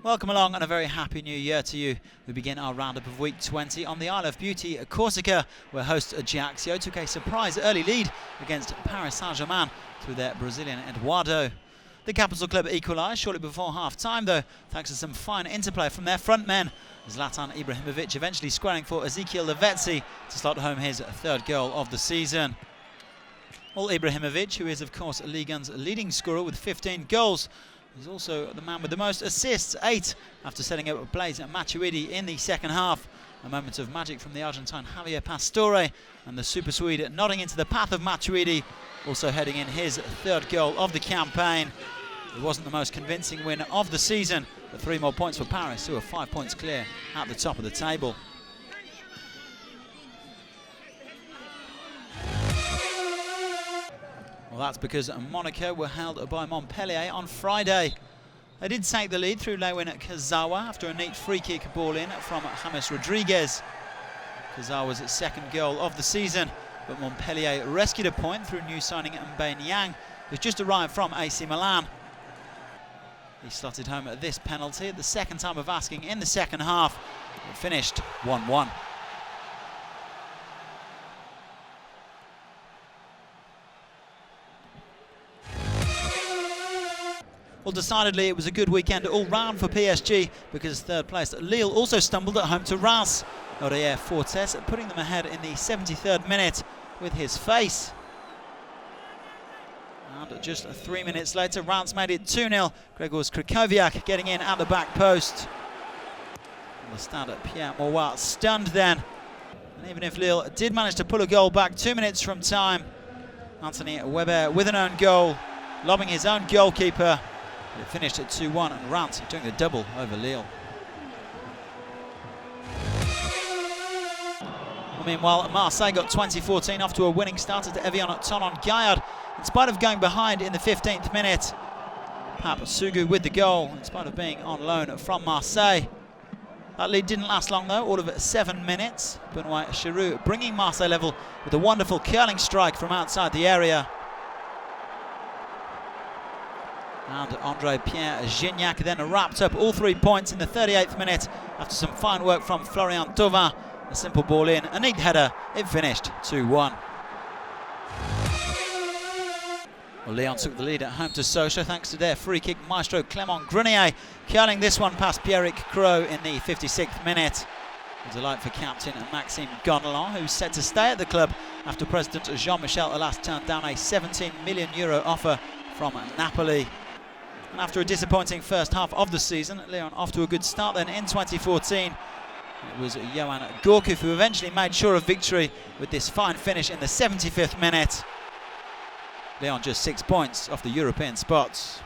Welcome along and a very happy new year to you. We begin our roundup of week 20 on the Isle of Beauty, Corsica, where host Ajaccio took a surprise early lead against Paris Saint-Germain through their Brazilian EDUARDO. The capital club equalised shortly before half-time though, thanks to some fine interplay from their front men, Zlatan Ibrahimovic eventually squaring for Ezequiel LAVEZZI to slot home his third goal of the season. Well, Ibrahimovic, who is of course Ligue leading scorer with 15 goals, is also the man with the most assists, 8, after setting up Blaise Matuidi in the second half. A moment of magic from the Argentine Javier Pastore, and the Super Swede nodding into the path of Matuidi, also heading in his third goal of the campaign. It wasn't the most convincing win of the season, but 3 more points for Paris, who are 5 points clear at the top of the table. Well, that's because Monaco were held by Montpellier on Friday. They did take the lead through KURZAWA after a neat free-kick ball in from James Rodriguez. KURZAWA's second goal of the season, but Montpellier rescued a point through new signing NIANG, who's just arrived from AC Milan. He slotted home at this penalty at the second time of asking in the second half. It finished 1-1. Well, decidedly it was a good weekend all round for PSG, because third place Lille also stumbled at home to Reims. Aurier Fortes putting them ahead in the 73rd minute with his face. And just 3 minutes later, Reims made it 2-0. Grzegorz Krychowiak getting in at the back post. And the Stade Pierre Mauroy stunned then. And even if Lille did manage to pull a goal back 2 minutes from time, Anthony Weber with an own goal, lobbing his own goalkeeper. It finished at 2-1, and Reims doing the double over Lille. Well, meanwhile, Marseille got 2014 off to a winning start at Evian at Toulon-Gaillard, in spite of going behind in the 15th minute. Pape Sougou with the goal, in spite of being on loan from Marseille. That lead didn't last long though, all of 7 minutes. Benoit Giroud bringing Marseille level with a wonderful curling strike from outside the area. And André-Pierre Gignac then wrapped up all 3 points in the 38th minute after some fine work from Florian Thauvin. A simple ball in, a neat header, it finished 2-1. Well, Lyon took the lead at home to Sochaux thanks to their free kick maestro Clément Grenier, curling this one past Pierrick Crowe in the 56th minute. A delight for captain Maxime Gonnelan, who's set to stay at the club after President Jean-Michel Aulas turned down a €17 million offer from Napoli. And after a disappointing first half of the season, Lyon off to a good start then in 2014. It was Yoann Gourcuff who eventually made sure of victory with this fine finish in the 75th minute. Lyon just 6 points off the European spots.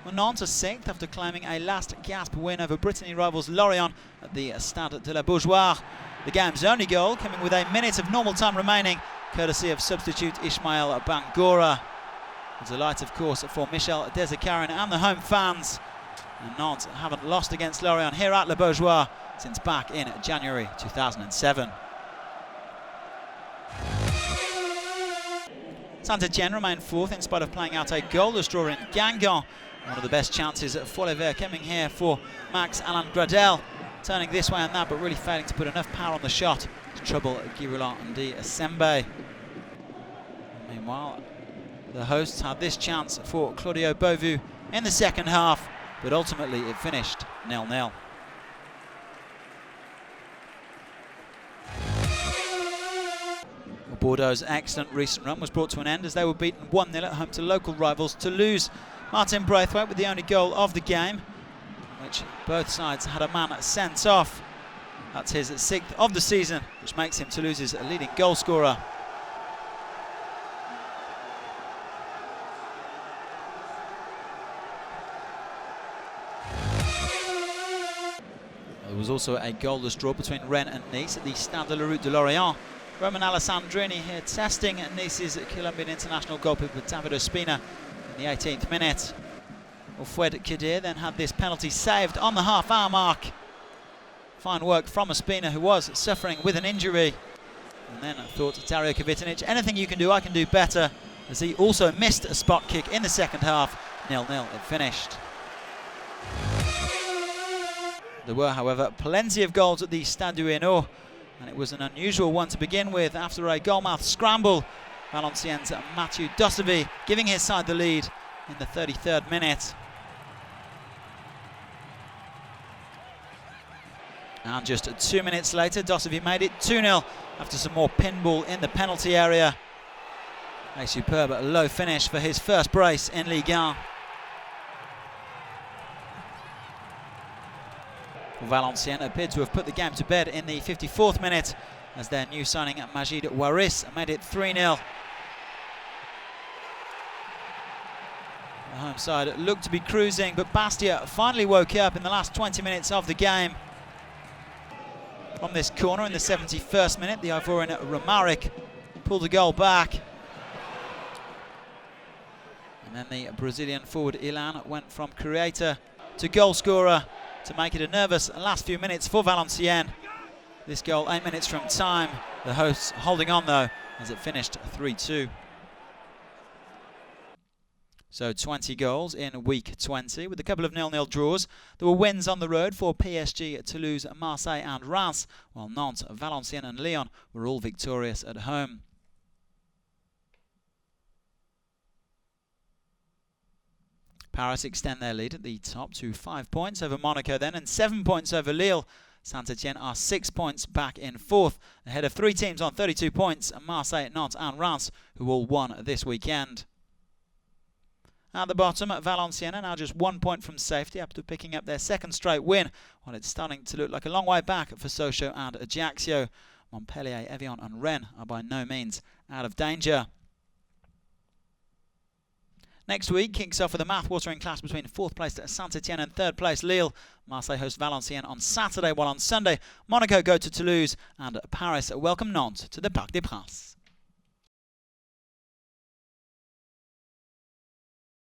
Well, Nantes are 6th after claiming a last-gasp win over Brittany rivals Lorient at the Stade de la Beaujoire. The game's only goal coming with a minute of normal time remaining, courtesy of substitute Ismaël Bangora. A delight, of course, for Michel Desekarin and the home fans. And Nantes haven't lost against Lorient here at La Beaujoire since back in January 2007. Saint-Etienne remain 4th in spite of playing out a goalless draw in Guingamp. One of the best chances for Les Verts coming here for Max-Alain Gradel, turning this way and that, but really failing to put enough power on the shot to trouble Girouland Ndi Sembe. Meanwhile, the hosts had this chance for Claudio Beauvu in the second half, but ultimately it finished 0-0. Bordeaux's excellent recent run was brought to an end as they were beaten 1-0 at home to local rivals Toulouse. Martin Braithwaite with the only goal of the game, which both sides had a man sent off. That's his 6th of the season, which makes him Toulouse's leading goal scorer. There was also a goalless draw between Rennes and Nice at the Stade de la Route de Lorient. Roman Alessandrini here testing Nice's Colombian international goalkeeper David Ospina in the 18th minute. Well, Fouad Kadir then had this penalty saved on the half-hour mark. Fine work from Ospina, who was suffering with an injury. And then thought Dario Kvitinic, anything you can do, I can do better, as he also missed a spot kick in the second half. 0-0 it finished. There were, however, plenty of goals at the Stade du Hainaut, and it was an unusual one to begin with. After a goalmouth scramble, Valenciennes' Mathieu Dossevi giving his side the lead in the 33rd minute. And just 2 minutes later, Dossevi made it 2-0 after some more pinball in the penalty area. A superb low finish for his first brace in Ligue 1. Valenciennes appeared to have put the game to bed in the 54th minute as their new signing Majid Waris made it 3-0. The home side looked to be cruising, but Bastia finally woke up in the last 20 minutes of the game. From this corner in the 71st minute, the Ivorian Romaric pulled the goal back. And then the Brazilian forward Ilan went from creator to goal scorer to make it a nervous last few minutes for Valenciennes. This goal 8 minutes from time. The hosts holding on though as it finished 3-2. So 20 goals in week 20 with a couple of 0-0 draws. There were wins on the road for PSG, Toulouse, Marseille and Reims, while Nantes, Valenciennes and Lyon were all victorious at home. Paris extend their lead at the top to 5 points over Monaco then and 7 points over Lille. Saint-Etienne are 6 points back in fourth, ahead of 3 teams on 32 points, Marseille, Nantes and Reims, who all won this weekend. At the bottom, Valenciennes are now just 1 point from safety after picking up their second straight win, while it's starting to look like a long way back for Sochaux and Ajaccio. Montpellier, Evian and Rennes are by no means out of danger. Next week kicks off with a mouth-watering clash between 4th place Saint-Etienne and 3rd place Lille. Marseille host Valenciennes on Saturday, while on Sunday Monaco go to Toulouse and Paris welcome Nantes to the Parc des Princes.